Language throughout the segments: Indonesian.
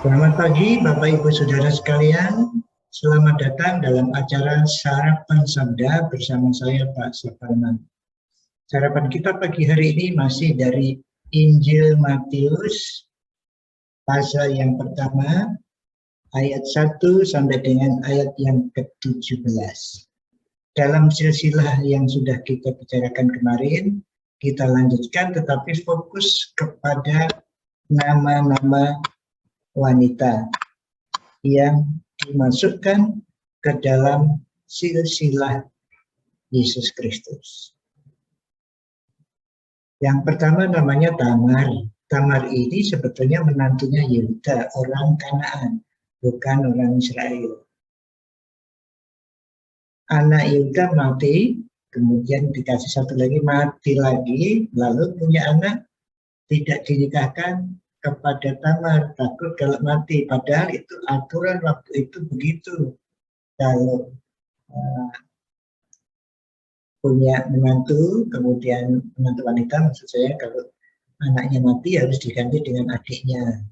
Selamat pagi Bapak Ibu Saudara sekalian. Selamat datang dalam acara Sarapan Sabda bersama saya Pak Saparman. Sarapan kita pagi hari ini masih dari Injil Matius pasal yang pertama ayat 1 sampai dengan ayat yang ke-17. Dalam silsilah yang sudah kita bicarakan kemarin, kita lanjutkan tetapi fokus kepada nama-nama wanita yang dimasukkan ke dalam silsilah Yesus Kristus. Yang pertama namanya Tamar. Tamar ini sebetulnya menantunya Yehuda, orang Kanaan, bukan orang Israel. Anak Yehuda mati, kemudian dikasih satu lagi, mati lagi, lalu punya anak, tidak dinikahkan kepada Tamar, takut kalau mati. Padahal itu aturan waktu itu begitu. Kalau punya menantu, kemudian menantu wanita, maksud saya kalau anaknya mati harus diganti dengan adiknya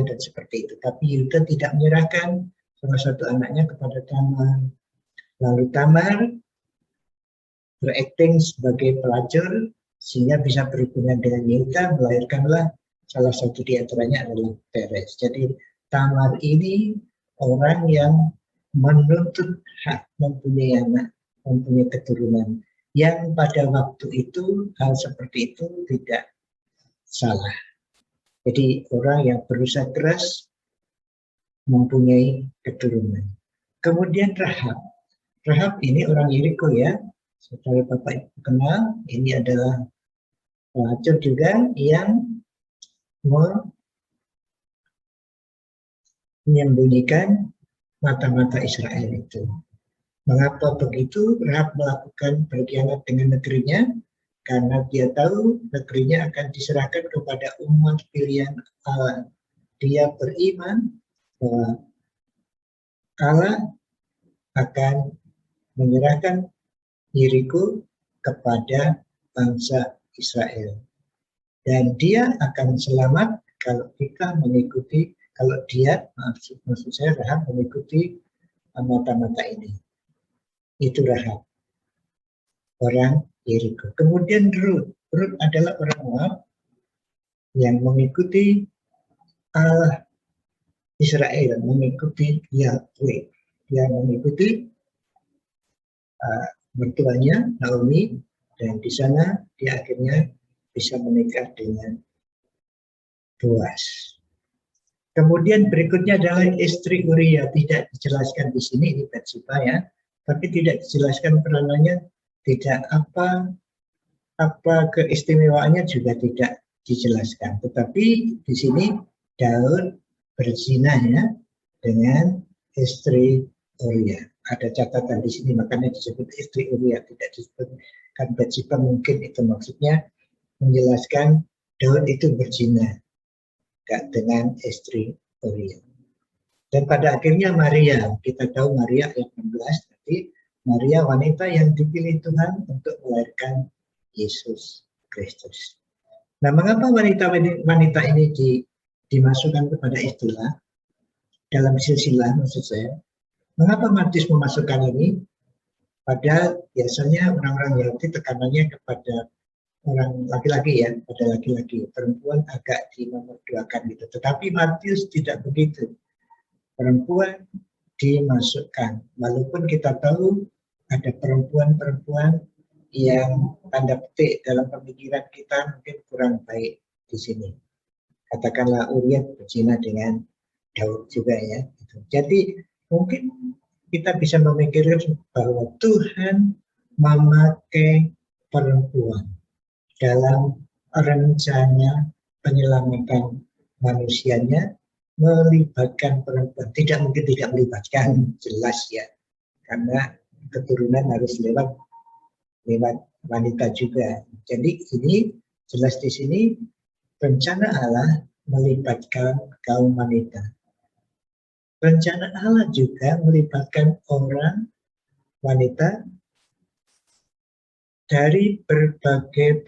dan seperti itu. Tapi Yuda tidak menyerahkan salah satu anaknya kepada Tamar. Lalu Tamar berakting sebagai pelacur sehingga bisa berhubungan dengan Yuda, melahirkanlah salah satu di antaranya adalah Peres. Jadi Tamar ini orang yang menuntut hak mempunyai anak, mempunyai keturunan, yang pada waktu itu hal seperti itu tidak salah. Jadi orang yang berusaha keras mempunyai keturunan. Kemudian Rahab. Rahab ini orang Yeriko ya, saudara Bapak Ibu kenal, ini adalah pelacur juga yang menyembunyikan mata-mata Israel itu. Mengapa begitu? Rahab melakukan berkhianat dengan negerinya karena dia tahu negerinya akan diserahkan kepada umat pilihan Allah. Dia beriman bahwa Allah akan menyerahkan Yeriko kepada bangsa Israel. Dan dia akan selamat kalau kita mengikuti, kalau dia, maksud saya Rahab mengikuti mata-mata ini. Itu Rahab, orang Yeriko. Kemudian Rut. Rut adalah orang Moab yang mengikuti Allah Israel, mengikuti Yahweh. Dia mengikuti mertuanya Naomi, dan di sana dia akhirnya bisa menikah dengan Boaz. Kemudian berikutnya adalah istri Uria. Tidak dijelaskan di sini, ini Bathsheba ya, tapi tidak dijelaskan peranannya, tidak apa keistimewaannya juga tidak dijelaskan. Tetapi di sini Daud berzina ya dengan istri Uria. Ada catatan di sini, makanya disebut istri Uria, tidak disebutkan Bathsheba. Mungkin itu maksudnya menjelaskan Daud itu berzina dengan istri Uria. Dan pada akhirnya Maria, kita tahu Maria ayat 16, tapi Maria wanita yang dipilih Tuhan untuk melahirkan Yesus Kristus. Nah, mengapa wanita ini dimasukkan kepada istilah dalam silsilah, maksud saya? Mengapa Matius memasukkan ini? Padahal biasanya orang-orang Yahudi tekanannya kepada orang laki-laki ya, pada laki-laki, perempuan agak dinomorduakan gitu. Tetapi Matius tidak begitu. Perempuan dimasukkan, walaupun kita tahu ada perempuan-perempuan yang tanda petik dalam pemikiran kita mungkin kurang baik di sini. Katakanlah Uria berzina dengan Daud juga ya. Jadi mungkin kita bisa memikirkan bahwa Tuhan memakai perempuan dalam rencana penyelamatan manusianya, melibatkan perempuan. Tidak mungkin tidak melibatkan, jelas ya, karena keturunan harus lewat wanita juga. Jadi ini jelas di sini rencana Allah melibatkan kaum wanita. Rencana Allah juga melibatkan orang wanita dari berbagai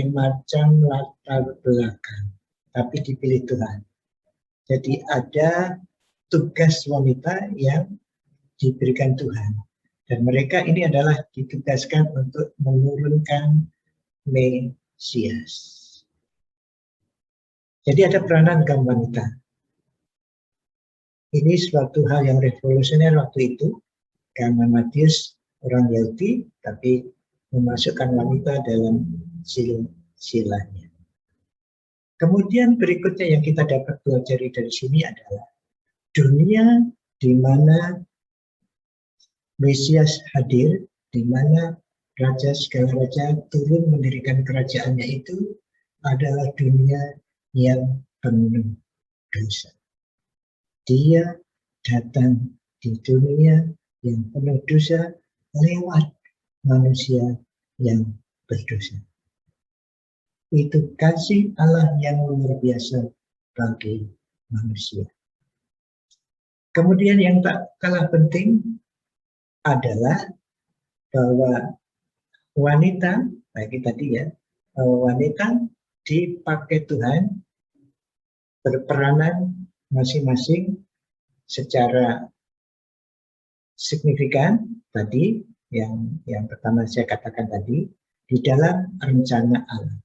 macam latar belakang, tapi dipilih Tuhan. Jadi ada tugas wanita yang diberikan Tuhan. Dan mereka ini adalah ditugaskan untuk menurunkan Mesias. Jadi ada peranan kaum wanita. Ini suatu hal yang revolusioner waktu itu, karena Matius orang Yahudi, tapi memasukkan wanita dalam silsilahnya. Kemudian berikutnya yang kita dapat pelajari dari sini adalah dunia di mana Mesias hadir, di mana Raja segala raja turun mendirikan kerajaannya itu adalah dunia yang penuh dosa. Dia datang di dunia yang penuh dosa lewat manusia yang berdosa. Itu kasih Allah yang luar biasa bagi manusia. Kemudian yang tak kalah penting adalah bahwa wanita, bagi tadi ya, wanita dipakai Tuhan berperanan masing-masing secara signifikan tadi, yang pertama saya katakan tadi, di dalam rencana Allah.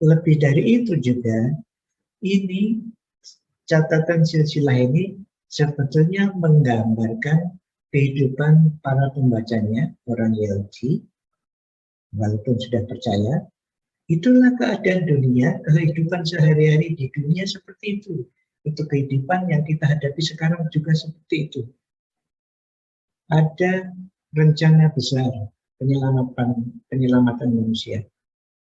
Lebih dari itu juga, ini catatan silsilah ini sebetulnya menggambarkan kehidupan para pembacanya, orang Yahudi, walaupun sudah percaya. Itulah keadaan dunia, kehidupan sehari-hari di dunia seperti itu. Itu kehidupan yang kita hadapi sekarang juga seperti itu. Ada rencana besar penyelamatan manusia.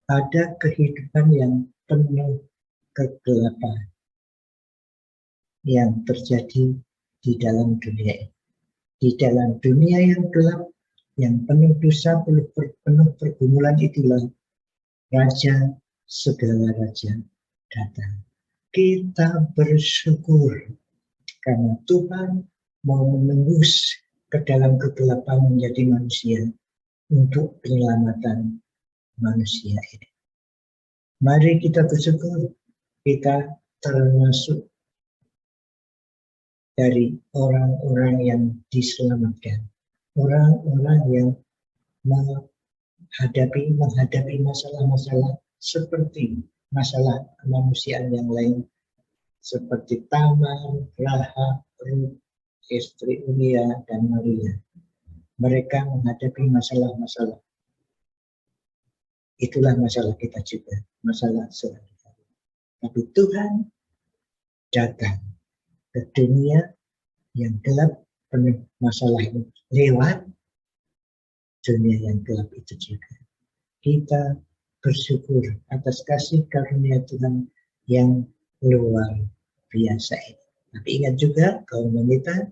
Ada kehidupan yang penuh kegelapan yang terjadi di dalam dunia ini. Di dalam dunia yang gelap, yang penuh dosa, penuh pergumulan, itulah Raja segala raja datang. Kita bersyukur karena Tuhan mau menembus ke dalam kegelapan menjadi manusia untuk penyelamatan manusia ini. Mari kita bersyukur kita termasuk dari orang-orang yang diselamatkan, orang-orang yang menghadapi masalah-masalah seperti masalah kemanusiaan yang lain, seperti Tamar, Rahab, Rut, istri Uria, dan Maria. Mereka menghadapi masalah-masalah. Itulah masalah kita juga, masalah sehari-hari. Tapi Tuhan datang ke dunia yang gelap penuh masalah ini lewat dunia yang gelap itu juga. Kita bersyukur atas kasih karunia Tuhan yang luar biasa ini. Tapi ingat juga kaum wanita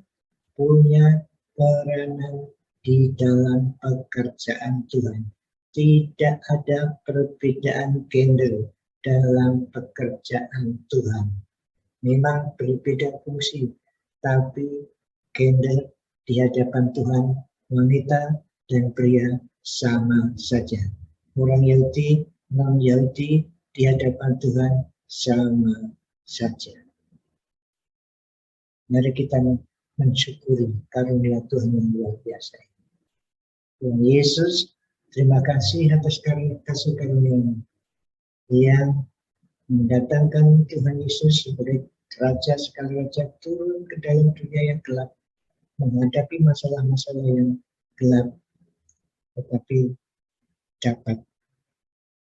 punya peranan di dalam pekerjaan Tuhan. Tidak ada perbedaan gender dalam pekerjaan Tuhan. Memang berbeda fungsi, tapi gender di hadapan Tuhan, wanita dan pria sama saja. Orang Yahudi, non-Yahudi di hadapan Tuhan sama saja. Mari kita mensyukuri karunia Tuhan yang luar biasa. Tuhan Yesus, terima kasih atas kasih karunia yang mendatangkan Tuhan Yesus sebagai Raja segala raja turun ke dalam dunia yang gelap, menghadapi masalah-masalah yang gelap, tetapi dapat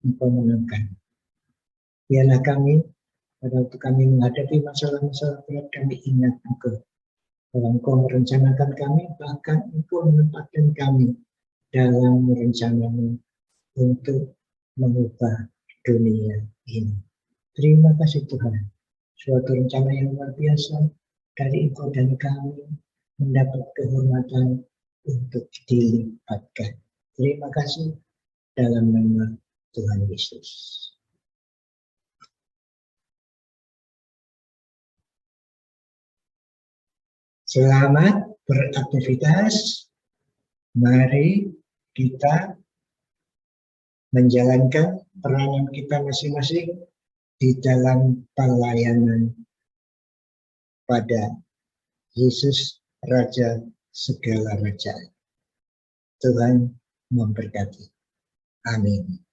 Engkau menangkan. Biarlah kami, pada waktu kami menghadapi masalah-masalah berat, kami ingat Engkau. Bahwa Engkau merencanakan kami, bahkan Engkau menempatkan kami dalam rencana-Mu untuk mengubah dunia ini. Terima kasih Tuhan. Suatu rencana yang luar biasa dari Engkau dan kami mendapat kehormatan untuk dilipatkan. Terima kasih dalam nama Tuhan Yesus. Selamat beraktivitas. Mari kita menjalankan peranan kita masing-masing di dalam pelayanan pada Yesus Raja segala raja. Tuhan memberkati. Amin.